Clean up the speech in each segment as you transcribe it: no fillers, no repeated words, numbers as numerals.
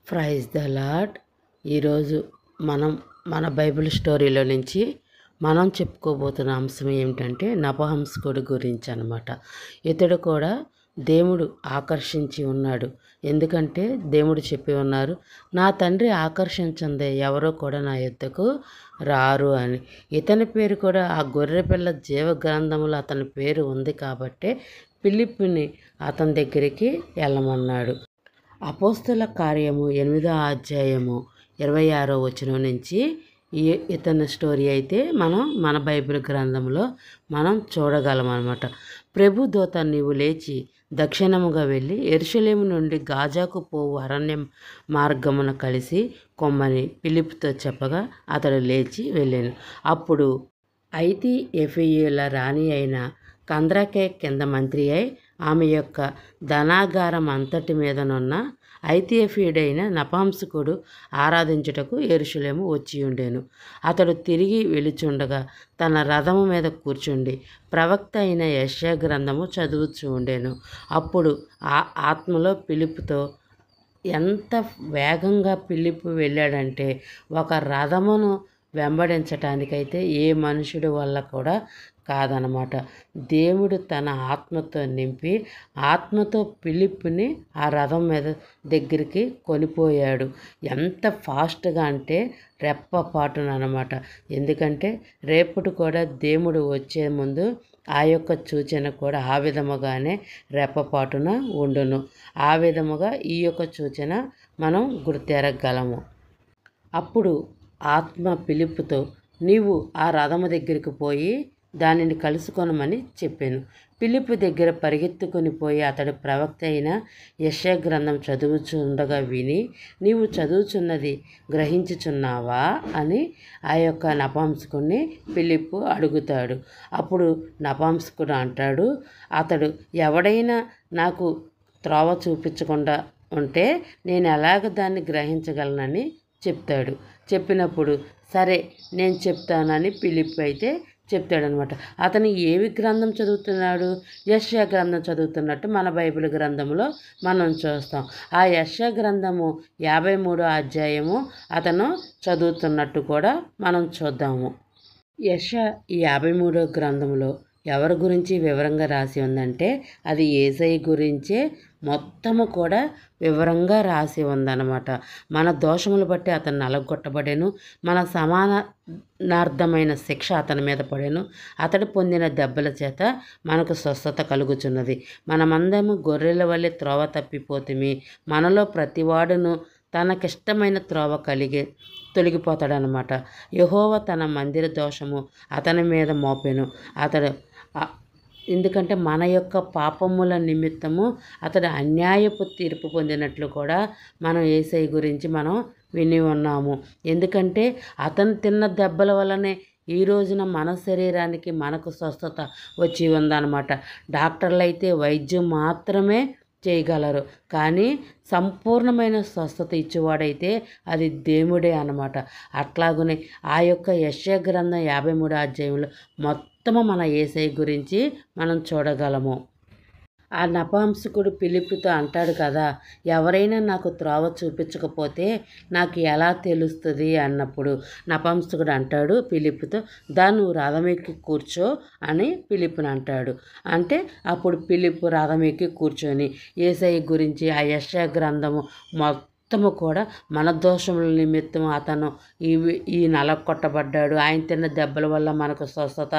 Praise the lord. ఈరోజు మన Bible స్టోరీలో నుంచి మనం చెప్పుకోబోతున్న అంశం ఏమిటంటే నపహంసకుడి గురించి అనమాట. ఇతడు కూడా దేవుడు ఆకర్షించి ఉన్నాడు. ఎందుకంటే దేవుడు చెప్పి ఉన్నారు, నా తండ్రి ఆకర్షించిందే ఎవరో కూడా నా యొద్దకు రారు అని. ఇతని పేరు కూడా ఆ గొర్రెపిల్ల జీవ గ్రంథంలో అతని పేరు ఉంది కాబట్టే ఫిలిప్పుని అతని దగ్గరికి వెళ్ళమన్నాడు. అపోస్తుల కార్యము 8వ అధ్యాయము 26వ వచనం నుంచి ఇతని స్టోరీ అయితే మన బైబిల్ గ్రంథంలో మనం చూడగలం అనమాట. ప్రభు దూత నీవు లేచి దక్షిణముగా వెళ్ళి యెరూషలేము నుండి గాజాకు పోవు అరణ్య మార్గమున కలిసి కొమ్మని ఫిలిప్పుతో చెప్పగా అతడు లేచి వెళ్ళాను. అప్పుడు ఐతియోపియుల రాణి అయిన కంద్రకే కింద మంత్రి అయి ఆమె యొక్క ధనాగారం అంతటి మీదనున్న ఐతియోపియుడైన నపుంసకుడు ఆరాధించుటకు యెరూషలేము వచ్చి ఉండెను. అతడు తిరిగి వెలుచుండగా తన రథము మీద కూర్చుండి ప్రవక్త అయిన యెషయా గ్రంథము చదువుచూ ఉండెను. అప్పుడు ఆత్మలో ఫిలిప్పుతో ఎంత వేగంగా ఫిలిప్పు వెళ్ళాడంటే ఒక రథమును వెంబడించటానికైతే ఏ మనుషుడి వల్ల కూడా కాదనమాట. దేవుడు తన ఆత్మతో నింపి ఆత్మతో ఫిలిప్పుని ఆ రథం మీద దగ్గరికి కొనిపోయాడు. ఎంత ఫాస్ట్గా అంటే రెప్పపాటునమాట. ఎందుకంటే రేపటి కూడా దేవుడు వచ్చే ముందు ఆ యొక్క సూచన కూడా ఆ విధముగానే రెప్పపాటున ఉండును. ఆ విధముగా ఈ యొక్క సూచన మనం గుర్తెరగలము. అప్పుడు ఆత్మ ఫిలిప్పుతో నీవు ఆ రథము దగ్గరికి పోయి దానిని కలుసుకొనమని చెప్పాను. ఫిలిప్పు దగ్గర పరిగెత్తుకొని పోయి అతడు ప్రవక్త అయిన యెషయా గ్రంథం చదువుచుండగా విని నీవు చదువుచున్నది గ్రహించుచున్నావా అని ఆ యొక్క నపుంసకుడిని ఫిలిప్పు అడుగుతాడు. అప్పుడు నపుంసకుడు అంటాడు, అతడు ఎవడైనా నాకు త్రోవ చూపించకుండా ఉంటే నేను ఎలాగ దాన్ని గ్రహించగలనని చెప్తాడు. చెప్పినప్పుడు సరే నేను చెప్తానని ఫిలిప్పు అయితే చెప్తాడనమాట. అతను ఏవి గ్రంథం చదువుతున్నాడు? యెషయా గ్రంథం చదువుతున్నట్టు మన బైబిల్ గ్రంథంలో మనం చూస్తాం. ఆ యెషయా గ్రంథము 53వ అధ్యాయము అతను చదువుతున్నట్టు కూడా మనం చూద్దాము. యెషయా 53వ గ్రంథంలో ఎవరి గురించి వివరంగా రాసి ఉందంటే అది యేసయ్య గురించే మొత్తము కూడా వివరంగా రాసి ఉందన్నమాట. మన దోషములు బట్టి అతను నలగొట్టబడెను, మన సమానార్థమైన శిక్ష అతని మీద పడెను, అతడు పొందిన దెబ్బల చేత మనకు స్వస్థత కలుగుచున్నది. మనమందరము గొర్రెల వలె త్రోవ తప్పిపోతిమి, మనలో ప్రతివాడును తనకిష్టమైన త్రోవ తొలగిపోతాడనమాట. యెహోవా తన మందిర దోషము అతని మీద మోపెను. అతడు ఎందుకంటే మన యొక్క పాపముల నిమిత్తము అతడు అన్యాయపు తీర్పు పొందినట్లు కూడా మనం యేసయ్య గురించి మనం విని ఉన్నాము. ఎందుకంటే అతను తిన్న దెబ్బల వల్లనే ఈ రోజున మన శరీరానికి మనకు స్వస్థత వచ్చి ఉందన్నమాట. డాక్టర్లు అయితే వైద్యం మాత్రమే చేయగలరు, కానీ సంపూర్ణమైన స్వస్థత ఇచ్చేవాడైతే అది దేవుడే అన్నమాట. అట్లాగనే ఆ యొక్క యెషయా గ్రంథం 53వ అధ్యాయంలో మొత్తము మన యేసయ్య గురించి మనం చూడగలము. ఆ నపుంసకుడు ఫిలిప్పుతో అంటాడు కదా, ఎవరైనా నాకు త్రోవ చూపించకపోతే నాకు ఎలా తెలుస్తుంది అన్నప్పుడు నపుంసకుడు అంటాడు ఫిలిప్పుతో, నువ్వు రథం ఎక్కి కూర్చో అని ఫిలిప్పుని అంటాడు. అంటే అప్పుడు ఫిలిప్పు రథం ఎక్కి కూర్చొని యేసయ్య గురించి ఆ యెషయా గ్రంథము మొత్తము కూడా మన దోషముల నిమిత్తం అతను ఈ నలగొట్టబడ్డాడు, ఆయన తిన్న దెబ్బల వల్ల మనకు స్వస్థత,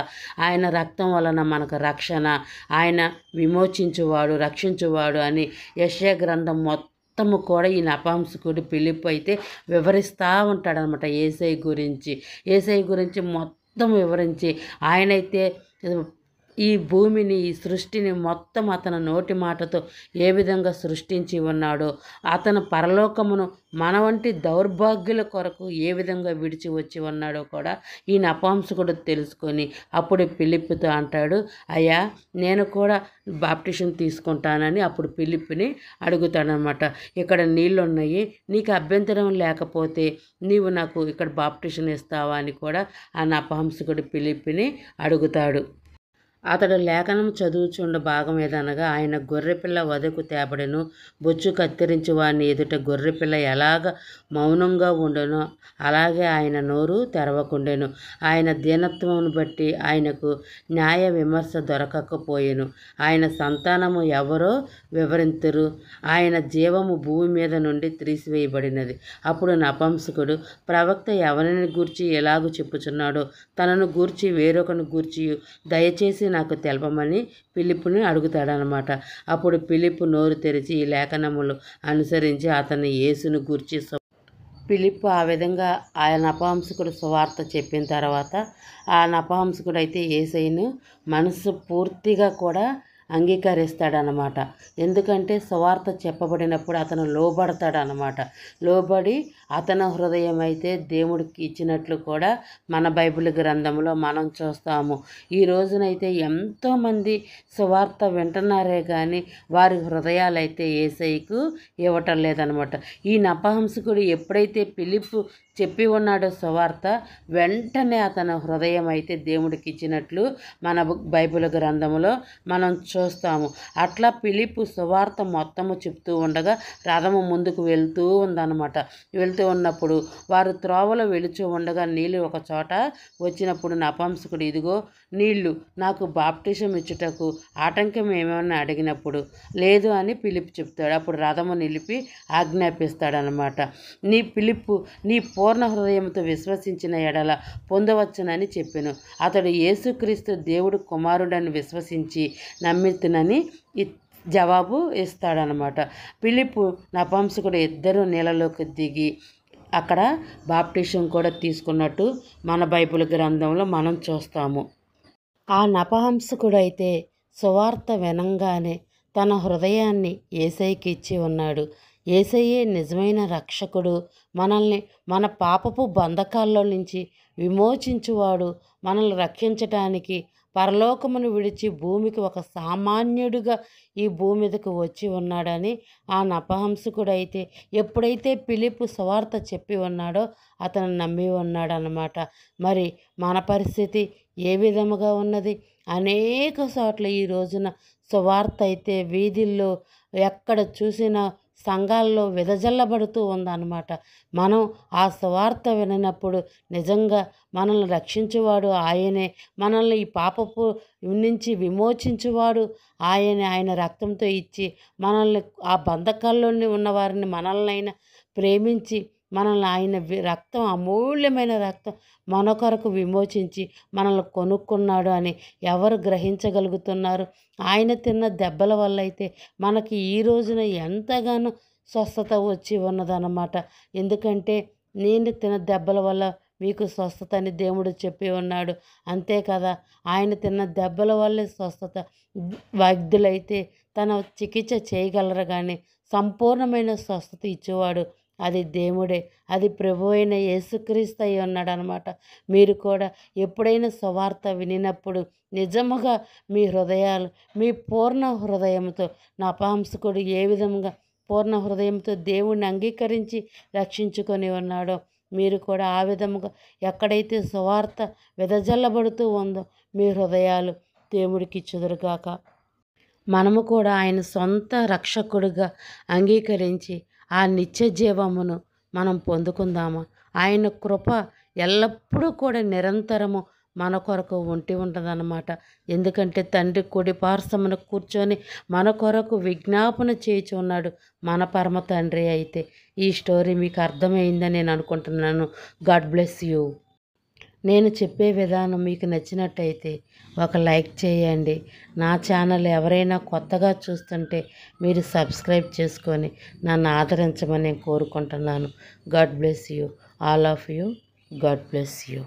ఆయన రక్తం వలన మనకు రక్షణ, ఆయన విమోచించువాడు రక్షించువాడు అని యెషయా గ్రంథం మొత్తము కూడా ఈ నపుంసకుడు ఫిలిప్పు అయితే వివరిస్తూ ఉంటాడనమాట. యేసయ్య గురించి మొత్తం వివరించి ఆయనైతే ఈ భూమిని ఈ సృష్టిని మొత్తం అతని నోటి మాటతో ఏ విధంగా సృష్టించి ఉన్నాడో, అతను పరలోకమును మన వంటి దౌర్భాగ్యుల కొరకు ఏ విధంగా విడిచి వచ్చి ఉన్నాడో కూడా ఈ నపుంసకుడు తెలుసుకొని అప్పుడు ఫిలిప్పుతో అంటాడు, అయ్యా నేను కూడా బాప్టిజం తీసుకుంటానని అప్పుడు ఫిలిప్పుని అడుగుతాడనమాట. ఇక్కడ నీళ్ళు ఉన్నాయి, నీకు అభ్యంతరం లేకపోతే నీవు నాకు ఇక్కడ బాప్టిజం ఇస్తావా అని కూడా ఆ నపుంసకుడు ఫిలిప్పుని అడుగుతాడు. అతడు లేఖనం చదువుచుండ భాగం ఏదనగా ఆయన గొర్రెపిల్ల వదకు తేబడెను, బొచ్చు కత్తిరించి వాని ఎదుట గొర్రెపిల్ల ఎలాగ మౌనంగా ఉండెనో అలాగే ఆయన నోరు తెరవకుండెను. ఆయన దీనత్వమును బట్టి ఆయనకు న్యాయ విమర్శ దొరకకపోయెను. ఆయన సంతానము ఎవరో వివరింతురు. ఆయన జీవము భూమి మీద నుండి తీసివేయబడినది. అప్పుడు నపుంసకుడు, ప్రవక్త ఎవరిని గూర్చి ఎలాగూ చెప్పుచున్నాడో తనను గూర్చి వేరొకని గూర్చి దయచేసి నాకు తెలపమని ఫిలిప్పుని అడుగుతాడనమాట. అప్పుడు ఫిలిప్పు నోరు తెరిచి ఈ లేఖనములు అనుసరించి అతన్ని యేసును గూర్చి ఫిలిప్పు ఆ విధంగా ఆ నపుంసకుడు సువార్త చెప్పిన తర్వాత ఆ నపుంసకుడు అయితే యేసయ్యను మనసు పూర్తిగా కూడా అంగీకరిస్తాడనమాట. ఎందుకంటే సువార్త చెప్పబడినప్పుడు అతను లోబడతాడనమాట. లోబడి అతని హృదయం అయితే దేవుడికి ఇచ్చినట్లు కూడా మన బైబిల్ గ్రంథంలో మనం చూస్తాము. ఈ రోజునైతే ఎంతోమంది సువార్త వింటున్నారే కానీ వారి హృదయాలు అయితే యేసయ్యకు ఇవ్వటం లేదనమాట. ఈ నపుంసకుడు ఎప్పుడైతే ఫిలిప్పు చెప్పి ఉన్నాడో సువార్త, వెంటనే అతని హృదయం అయితే దేవుడికి ఇచ్చినట్లు మన బైబిల్ గ్రంథంలో మనం చూస్తాము. అట్లా ఫిలిప్పు సువార్త మొత్తము చెప్తూ ఉండగా రథము ముందుకు వెళ్తూ ఉందన్నమాట. వెళ్తూ ఉన్నప్పుడు వారు త్రోవలో వెళుచూ ఉండగా నీళ్ళు ఒక చోట వచ్చినప్పుడు నపుంసకుడు, ఇదిగో నీళ్లు, నాకు బాప్టిజం ఇచ్చుటకు ఆటంకం ఏమైనా అడిగినప్పుడు లేదు అని ఫిలిప్పు చెప్తాడు. అప్పుడు రథము నిలిపి ఆజ్ఞాపిస్తాడనమాట. ఫిలిప్పు నీ పూర్ణ హృదయంతో విశ్వసించిన ఎడల పొందవచ్చునని చెప్పెను. అతడు యేసుక్రీస్తు దేవుడు కుమారుడని విశ్వసించి నమ్మితునని జవాబు ఇస్తాడనమాట. ఫిలిప్పు నపుంసకుడు ఇద్దరు నీళ్ళలోకి దిగి అక్కడ బాప్టిజం కూడా తీసుకున్నట్టు మన బైబిల్ గ్రంథంలో మనం చూస్తాము. ఆ నపుంసకుడైతే సువార్త వినంగానే తన హృదయాన్ని యేసయ్యకి ఇచ్చి ఉన్నాడు. యేసయ్యే నిజమైన రక్షకుడు, మనల్ని మన పాపపు బంధకాల్లో నుంచి విమోచించువాడు, మనల్ని రక్షించటానికి పరలోకమును విడిచి భూమికి ఒక సామాన్యుడిగా ఈ భూమి మీదకు వచ్చి ఉన్నాడని ఆ నపుంసకుడైతే ఎప్పుడైతే ఫిలిప్పు సువార్త చెప్పి ఉన్నాడో అతను నమ్మి ఉన్నాడనమాట. మరి మన పరిస్థితి ఏ విధముగా ఉన్నది? అనేక చోట్ల ఈ రోజున సువార్త అయితే వీధుల్లో ఎక్కడ చూసినా సంఘాల్లో వెదజల్లబడుతూ ఉందన్నమాట. మనం ఆ సువార్త వినప్పుడు నిజంగా మనల్ని రక్షించువాడు ఆయనే, మనల్ని ఈ పాపపు నుంచి విమోచించువాడు ఆయనే. ఆయన రక్తంతో ఇచ్చి మనల్ని ఆ బంధకాల్లోని ఉన్న వారిని మనల్నైనా ప్రేమించి మనల్ని ఆయన రక్తం, అమూల్యమైన రక్తం మన కొరకు విమోచించి మనల్ని కొనుక్కున్నాడు అని ఎవరు గ్రహించగలుగుతున్నారు? ఆయన తిన్న దెబ్బల వల్ల అయితే మనకి ఈ రోజున ఎంతగానో స్వస్థత వచ్చి ఉన్నదన్నమాట. ఎందుకంటే నేను తిన్న దెబ్బల వల్ల మీకు స్వస్థత అని దేవుడు చెప్పి ఉన్నాడు. అంతే కదా, ఆయన తిన్న దెబ్బల వల్లే స్వస్థత. వైద్యులైతే తన చికిత్స చేయగలరు కానీ సంపూర్ణమైన స్వస్థత ఇచ్చేవాడు అది దేవుడే, అది ప్రభు అయిన యేసుక్రీస్తు అయి ఉన్నాడు అనమాట. మీరు కూడా ఎప్పుడైనా సువార్త వినినప్పుడు నిజముగా మీ హృదయాలు, మీ పూర్ణ హృదయంతో నపుంసకుడు ఏ విధంగా పూర్ణ హృదయంతో దేవుణ్ణి అంగీకరించి రక్షించుకొని ఉన్నాడో మీరు కూడా ఆ విధముగా ఎక్కడైతే సువార్త వెదజల్లబడుతూ ఉందో మీ హృదయాలు దేవుడికి ఇచ్చుదురుగాక. మనము కూడా ఆయన సొంత రక్షకుడిగా అంగీకరించి ఆ నిత్య జీవమును మనం పొందుకుందామా? ఆయన కృప ఎల్లప్పుడూ కూడా నిరంతరము మన కొరకు ఉంటుందన్నమాట. ఎందుకంటే తండ్రి కుడి పార్శ్వమున కూర్చొని మన కొరకు విజ్ఞాపన చేయుచున్నాడు మన పరమ తండ్రి. అయితే ఈ స్టోరీ మీకు అర్థమైందని నేను అనుకుంటున్నాను. God bless you. నేను చెప్పే విధానం మీకు నచ్చినట్టయితే ఒక లైక్ చేయండి. నా ఛానల్ ఎవరైనా కొత్తగా చూస్తుంటే మీరు సబ్స్క్రైబ్ చేసుకొని నన్ను ఆదరించమని నేను కోరుకుంటున్నాను. God bless you, all of you. God bless you.